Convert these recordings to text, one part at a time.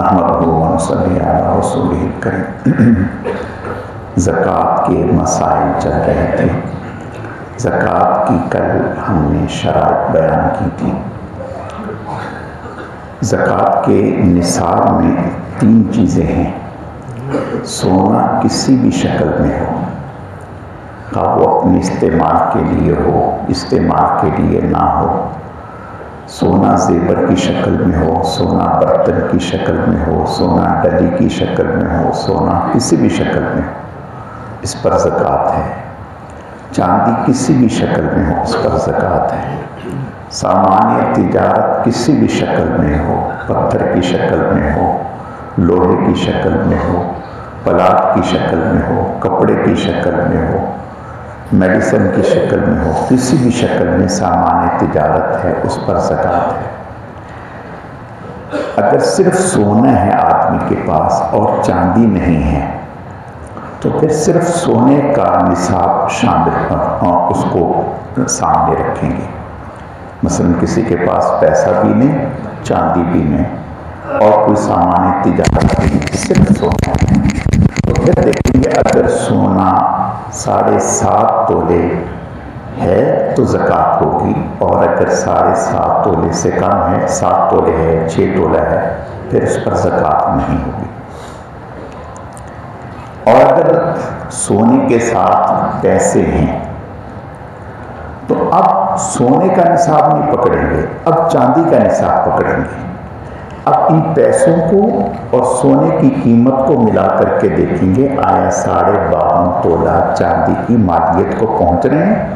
نحمدہ و نصلی علی رسولہ الکریم۔ زکوٰۃ کے مسائل چل رہے تھے۔ زکوٰۃ کی کل ہم نے شرائط بیان کی تھی۔ زکوٰۃ کے نصاب میں 3 چیزیں ہیں۔ سونا کسی بھی شکل میں ہو، خواہ وہ اپنے استعمال کے لیے ہو، استعمال کے لیے نہ ہو، سونا زیور کی شکل میں ہو، سونا برتن کی شکل میں ہو، سونا ڈلی کی شکل میں ہو، سونا کسی بھی شکل میں ہو، اس پر زکوٰۃ ہے۔ چاندی کسی بھی شکل میں ہو، اس پر زکوٰۃ ہے۔ سامان تجارت کسی بھی شکل میں ہو، پتھر کی شکل میں ہو، لوہے کی شکل میں ہو، پلاٹ کی شکل میں ہو، کپڑے کی شکل میں ہو، میڈیسن کی شکل میں ہو، کسی بھی شکل میں سامان تجارت ہے، اس پر زکوٰۃ ہے۔ اگر صرف سونا ہے آدمی کے پاس اور چاندی نہیں ہے تو پھر صرف سونے کا نصاب شامل اس کو سامنے رکھیں گے۔ مثلا کسی کے پاس پیسہ بھی نہیں، چاندی بھی نہیں اور کوئی سامان تجارت بھی نہیں، صرف سونا ہے، تو پھر دیکھیں گے اگر سونا 7.5 تولے ہے تو زکوٰۃ ہوگی، اور اگر 7.5 تولے سے کم ہے، 7 تولے ہے، 6 تولہ ہے، پھر اس پر زکوٰۃ نہیں ہوگی۔ اور اگر سونے کے ساتھ پیسے ہیں تو اب سونے کا نصاب نہیں پکڑیں گے، اب چاندی کا نصاب پکڑیں گے۔ اب ان پیسوں کو اور سونے کی قیمت کو ملا کر کے دیکھیں گے آیا 52.5 تولہ چاندی کی مالیت کو پہنچ رہے ہیں۔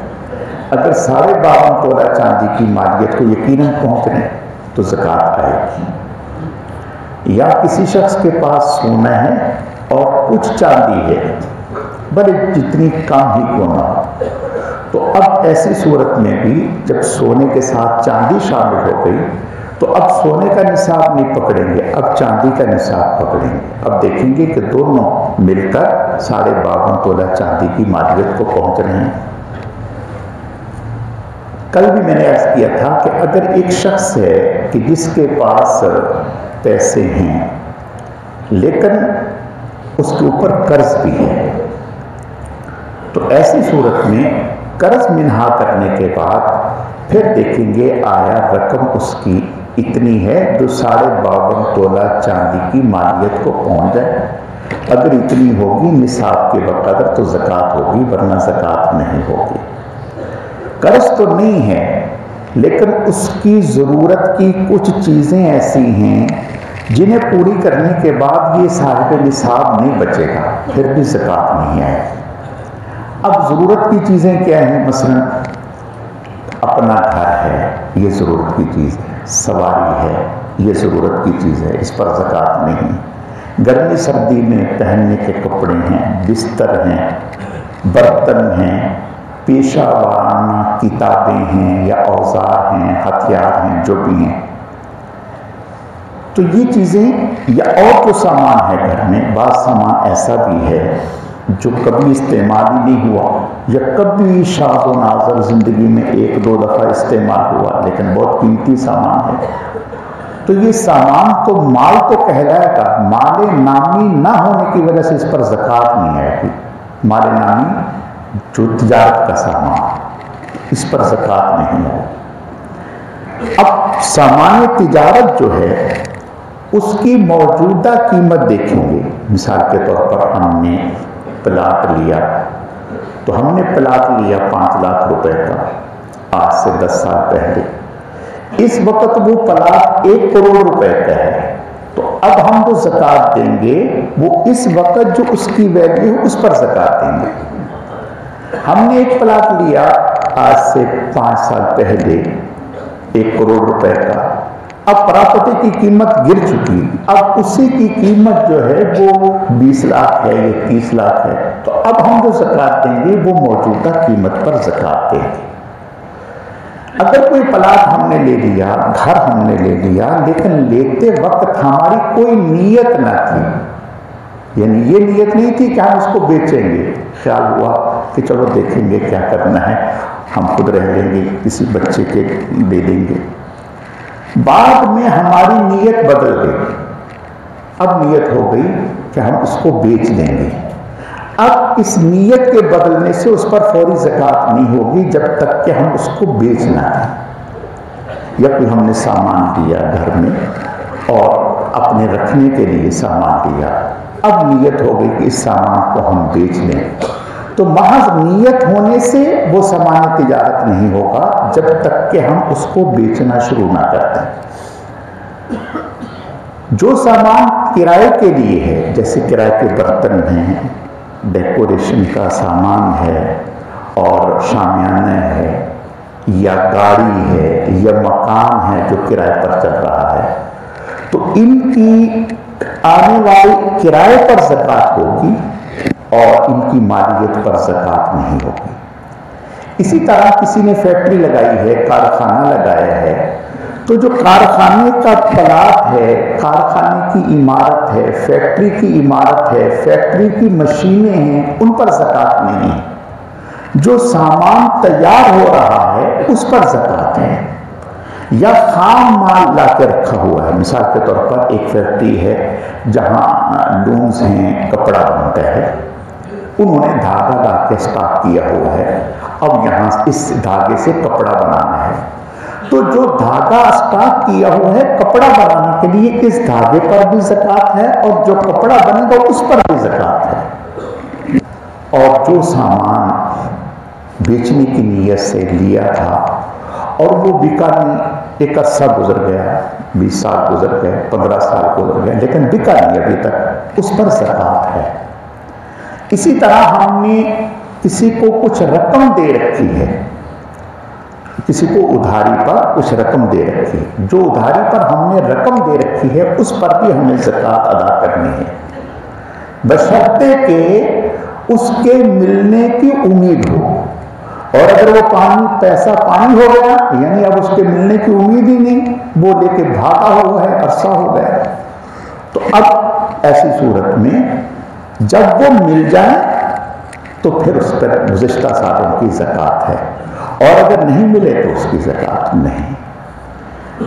اگر 52.5 تولہ چاندی کی مالیت کو یقیناً پہنچ رہے ہیں تو زکوٰۃ آئے گی۔ یا کسی شخص کے پاس سونا ہے اور کچھ چاندی ہے، بلے جتنی کم ہی کیوں نہ ہو، تو اب ایسی صورت میں بھی جب سونے کے ساتھ چاندی شامل ہو گئی تو اب سونے کا نصاب نہیں پکڑیں گے، اب چاندی کا نصاب پکڑیں گے۔ اب دیکھیں گے کہ دونوں مل کر 52.5 تولہ چاندی کی مالیت کو پہنچ رہے ہیں۔ کل بھی میں نے عرض کیا تھا کہ اگر ایک شخص ہے کہ جس کے پاس پیسے ہیں لیکن اس کے اوپر قرض بھی ہے، تو ایسی صورت میں قرض منہا کرنے کے بعد پھر دیکھیں گے آیا رقم اس کی اتنی ہے جو 52.5 تولہ چاندی کی مالیت کو پہنچ جائے۔ اگر اتنی ہوگی نصاب کے بقدر تو زکوٰۃ ہوگی، ورنہ زکوٰۃ نہیں ہوگی۔ قرض تو نہیں ہے لیکن اس کی ضرورت کی کچھ چیزیں ایسی ہیں جنہیں پوری کرنے کے بعد یہ صاحب نصاب نہیں بچے گا، پھر بھی زکوٰۃ نہیں آئے گی۔ اب ضرورت کی چیزیں کیا ہیں؟ مثلا اپنا گھر ہے، یہ ضرورت کی چیز ہے، سواری ہے، یہ ضرورت کی چیز ہے، اس پر زکوٰۃ نہیں۔ گرمی سردی میں پہننے کے کپڑے ہیں، بستر ہیں، برتن ہیں، پیشہ وارانہ کتابیں ہیں یا اوزار ہیں، ہتھیار ہیں، جو بھی ہیں، تو یہ چیزیں یا اور جو سامان ہے گھر میں، بعض سامان ایسا بھی ہے جو کبھی استعمال ہی نہیں ہوا یا کبھی شاذ و نادر زندگی میں 1-2 دفعہ استعمال ہوا لیکن بہت قیمتی سامان ہے، تو یہ سامان تو مال تو کہلائے گا، مال نامی نہ ہونے کی وجہ سے اس پر زکوٰۃ نہیں آئے گی۔ مال نامی جو تجارت کا سامان، اس پر زکوٰۃ نہیں ہے۔ اب سامان تجارت جو ہے اس کی موجودہ قیمت دیکھیں گے۔ مثال کے طور پر ہم نے پلاٹ لیا تو ہم نے پلاٹ لیا 5 لاکھ روپے کا آج سے 10 سال پہلے، اس وقت وہ پلاٹ 1 کروڑ روپے کا ہے، تو اب ہم جو زکوٰۃ دیں گے وہ اس وقت جو اس کی ویلیو ہے اس پر زکوٰۃ دیں گے۔ ہم نے ایک پلاٹ لیا آج سے 5 سال پہلے 1 کروڑ روپے کا، اب پراپرٹی کی قیمت گر چکی، اب اسی کی قیمت جو ہے وہ 20 لاکھ ہے یا 30 لاکھ ہے، تو اب ہم جو زکوٰۃ دیں گے وہ موجودہ قیمت پر زکوٰۃ دیں گے۔ اگر کوئی پلاٹ ہم نے لے لیا، گھر ہم نے لے لیا، لیکن لیتے وقت ہماری کوئی نیت نہ تھی، یعنی یہ نیت نہیں تھی کہ ہم اس کو بیچیں گے، خیال ہوا کہ چلو دیکھیں گے کیا کرنا ہے، ہم خود رہ لیں گے، کسی بچے کے دے دیں گے، بعد میں ہماری نیت بدل گئی، اب نیت ہو گئی کہ ہم اس کو بیچ دیں گے. اب اس نیت کے بدلنے سے اس پر فوری زکوٰۃ نہیں ہوگی جب تک کہ ہم اس کو بیچنا ہے. یا کوئی ہم نے سامان دیا گھر میں اور اپنے رکھنے کے لیے سامان دیا, اب نیت ہو گئی کہ اس سامان کو ہم بیچ لیں, تو محض نیت ہونے سے وہ سامان تجارت نہیں ہوگا جب تک کہ ہم اس کو بیچنا شروع نہ کر دیں. جو سامان کرائے کے لیے ہے, جیسے کرائے کے برتن ہیں, ڈیکوریشن کا سامان ہے اور شامیانہ ہے یا گاڑی ہے یا مکان ہے جو کرائے پر چل رہا ہے, تو ان کی آنے والی کرائے پر زکوٰۃ ہوگی اور ان کی مالیت پر زکوٰۃ نہیں ہوگی. اسی طرح کسی نے فیکٹری لگائی ہے, کارخانہ لگایا ہے, تو جو کارخانے کا پلاٹ ہے, کارخانے کی عمارت ہے, فیکٹری کی عمارت ہے, فیکٹری کی مشینیں ہیں, ان پر زکوٰۃ نہیں ہے. جو سامان تیار ہو رہا ہے اس پر زکوٰۃ ہے. یا خام مال لا کے رکھا ہوا ہے, مثال کے طور پر ایک فیکٹری ہے جہاں لومز ہیں, کپڑا بنتا ہے, انہوں نے دھاگا لا کے اسٹاک کیا ہوا ہے, اب یہاں اس دھاگے سے کپڑا بنانا ہے, تو جو دھاگا اسٹاک کیا ہوا ہے کپڑا بنانے کے لیے اس دھاگے پر بھی زکوٰۃ ہے اور جو کپڑا بنے گا اس پر بھی زکوٰۃ ہے. اور جو سامان بیچنے کی نیت سے لیا تھا اور وہ بکا نہیں, ایک عرصہ گزر گیا, 20 سال گزر گئے, 15 سال گزر گئے, لیکن بکا نہیں ابھی تک, اس پر زکوٰۃ ہے. اسی طرح ہم نے کسی کو کچھ رقم دے رکھی ہے, کسی کو ادھاری پر کچھ رقم دے رکھی ہے, جو ادھاری پر ہم نے رقم دے رکھی ہے اس پر بھی ہمیں زکوٰۃ ادا کرنی ہے, بشرطے کہ اس کے ملنے کی امید ہو. اور اگر وہ پیسہ پانی ہو گیا, یعنی اب اس کے ملنے کی امید ہی نہیں, وہ لے کے بھاگا ہوا ہے, عرصہ ہو گیا, تو اب ایسی صورت میں جب وہ مل جائے تو پھر اس پر گزشتہ سالوں کی زکوٰۃ ہے, اور اگر نہیں ملے تو اس کی زکوٰۃ نہیں.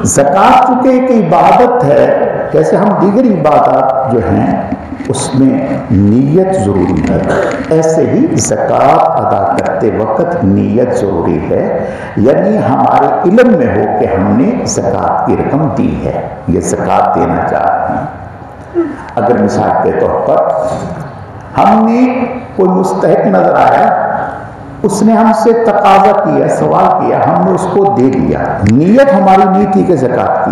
زکوٰۃ چونکہ ایک عبادت ہے, جیسے ہم دیگر عبادات جو ہیں اس میں نیت ضروری ہے, ایسے ہی زکوٰۃ ادا کرتے وقت نیت ضروری ہے, یعنی ہمارے علم میں ہو کہ ہم نے زکوٰۃ کی رقم دی ہے, یہ زکوٰۃ دینا چاہ رہے ہیں. اگر مثال کے طور پر ہم نے کوئی مستحق نظر آیا, اس نے ہم سے تقاضا کیا, سوال کیا, ہم نے اس کو دے دیا, نیت ہماری نہیں تھی کہ زکوٰۃ کی,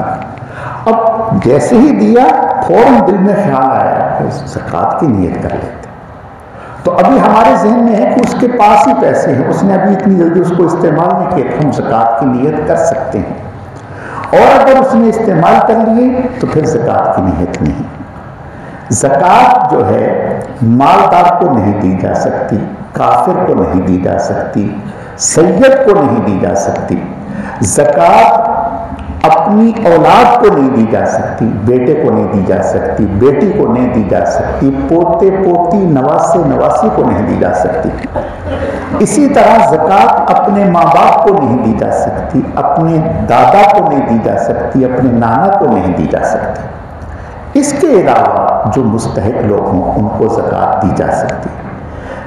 اب جیسے ہی دیا فوراً دل میں خیال آیا کہ زکوٰۃ کی نیت کر لیتے, تو ابھی ہمارے ذہن میں ہے کہ اس کے پاس ہی پیسے ہیں, اس نے ابھی اتنی جلدی اس کو استعمال نہیں کیا, ہم زکوٰۃ کی نیت کر سکتے ہیں. اور اگر اس نے استعمال کر لیے تو پھر زکوٰۃ کی نیت نہیں. زکوٰۃ جو ہے مالدار کو نہیں دی جا سکتی, کافر کو نہیں دی جا سکتی, سید کو نہیں دی جا سکتی. زکوٰۃ اپنی اولاد کو نہیں دی جا سکتی, بیٹے کو نہیں دی جا سکتی, بیٹی کو نہیں دی جا سکتی, پوتے پوتی نواسے نواسی کو نہیں دی جا سکتی. اسی طرح زکوٰۃ اپنے ماں باپ کو نہیں دی جا سکتی, اپنے دادا کو نہیں دی جا سکتی, اپنے نانا کو نہیں دی جا سکتی. اس کے علاوہ جو مستحق لوگ ہوں ان کو زکوٰۃ دی جا سکتی.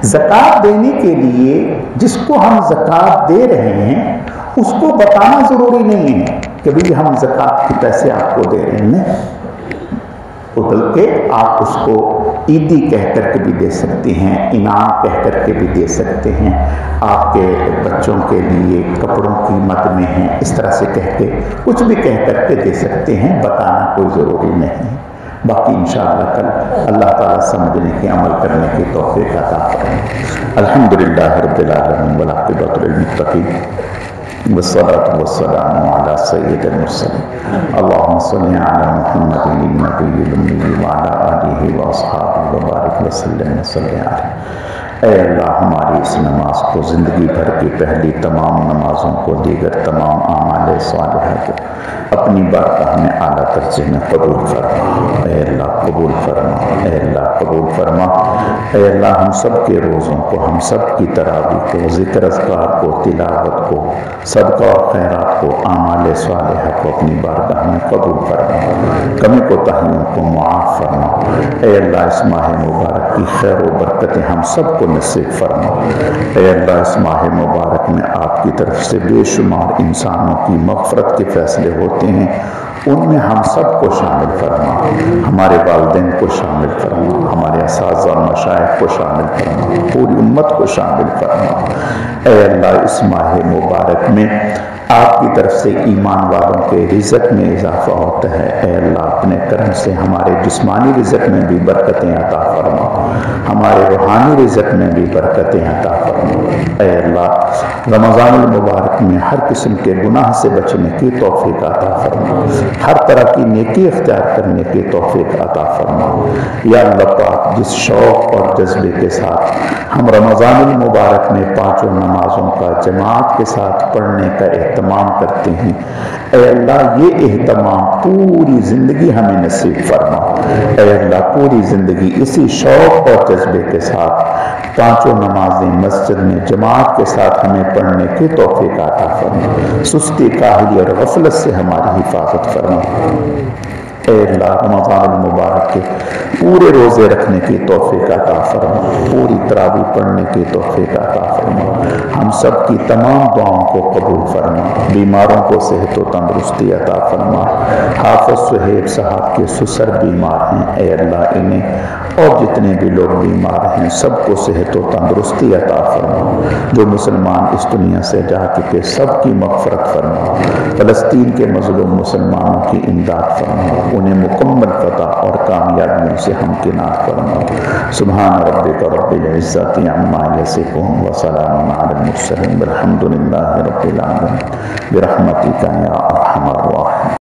زکوٰۃ دینے کے لیے جس کو ہم زکوٰۃ دے رہے ہیں اس کو بتانا ضروری نہیں ہے کہ بھئی ہم زکوٰۃ کے پیسے آپ کو دے رہے ہیں, بلکہ آپ اس کو عیدی کہہ کر کے بھی دے سکتے ہیں, انعام کہہ کر کے بھی دے سکتے ہیں, آپ کے بچوں کے لیے کپڑوں کی مد میں ہیں, اس طرح سے کہہ کے کچھ بھی کہہ کر کے دے سکتے ہیں, بتانا کوئی ضروری نہیں. باقی انشاءاللہ کل اللہ تعالیٰ سمجھنے کے عمل کرنے کی توفیق عطا کریں. الحمدللہ رب العالمین والعاقبۃ للمتقین والصلاة والسلام على سید المرسلین اللہم صل علی محمد النبی الأمی وعلی آلہ واصحابہ وبارک وسلم وصلی علیہ. اے اللہ ہماری اس نماز کو زندگی بھر کی پہلی تمام نمازوں کو دیگر تمام اعمال صالحہ کو اپنی بارگاہ میں اعلیٰ درجے میں قبول فرما. اے اللہ قبول فرما, اے اللہ قبول فرما. اے اللہ ہم سب کے روزوں کو، ہم سب کی تراویح کو، ذکر اذکار کو، تلاوت کو، صدقہ اور خیرات کو، اعمال صالحہ کو اپنی بارگاہ میں قبول فرما، کمی کوتاہیوں کو معاف فرما۔ اے اللہ اس ماہ مبارک کی خیر و برکتیں ہم سب کو نصیب فرما۔ اے اللہ اس ماہ مبارک میں آپ کی طرف سے بے شمار انسانوں کی مغفرت کے فیصلے ہوتے ہیں، ان میں ہم سب کو شامل فرما، ہمارے والدین کو شامل فرما، ہمارے اساتذہ اور مشائخ کو شامل فرما، پوری امت کو شامل فرما۔ اے اللہ اس ماہ مبارک میں آپ کی طرف سے ایمان والوں کے رزق میں اضافہ ہوتا ہے۔ اے اللہ اپنے کرم سے ہمارے جسمانی رزق میں بھی برکتیں عطا فرما، ہمارے روحانی رزق میں بھی برکتیں عطا فرما۔ اے اللہ رمضان المبارک میں ہر قسم کے گناہ سے بچنے کی توفیق عطا فرما، ہر طرح کی نیکی اختیار کرنے کی توفیق عطا فرما۔ یا اللہ پاک جس شوق اور جذبے کے ساتھ ہم رمضان المبارک میں پانچوں نمازوں کا جماعت کے ساتھ پڑھنے کا اہتمام کرتے ہیں، اے اللہ یہ اہتمام پوری زندگی ہمیں نصیب فرما۔ اے اللہ پوری زندگی اسی شوق اور جذبے کے ساتھ پانچوں نمازیں مسجد میں جماعت کے ساتھ ہمیں پڑھنے کی توفیق عطا فرما، سستی کاہلی اور غفلت سے ہماری حفاظت فرما۔ اے اللہ رمضان المبارک کے پورے روزے رکھنے کی توفیق عطا فرما، پوری تراویح پڑھنے کی توفیق عطا فرما، ہم سب کی تمام دعاؤں کو قبول فرما، بیماروں کو صحت و تندرستی عطا فرما۔ حافظ سہیب صاحب کے سسر بیمار ہیں، اے اللہ انہیں اور جتنے بھی لوگ بیمار ہیں سب کو صحت و تندرستی عطا فرما۔ جو مسلمان اس دنیا سے جا چکے سب کی مغفرت فرما، فلسطین کے مظلوم مسلمانوں کی امداد فرما، انہیں مکمل فتح اور کامیابیوں سے ہمکنار فرما۔ سبحان ربک رب العزت عما یصفون وسلام علی المرسلین والحمد للہ رب العالمین برحمتک یا ارحم الراحمین۔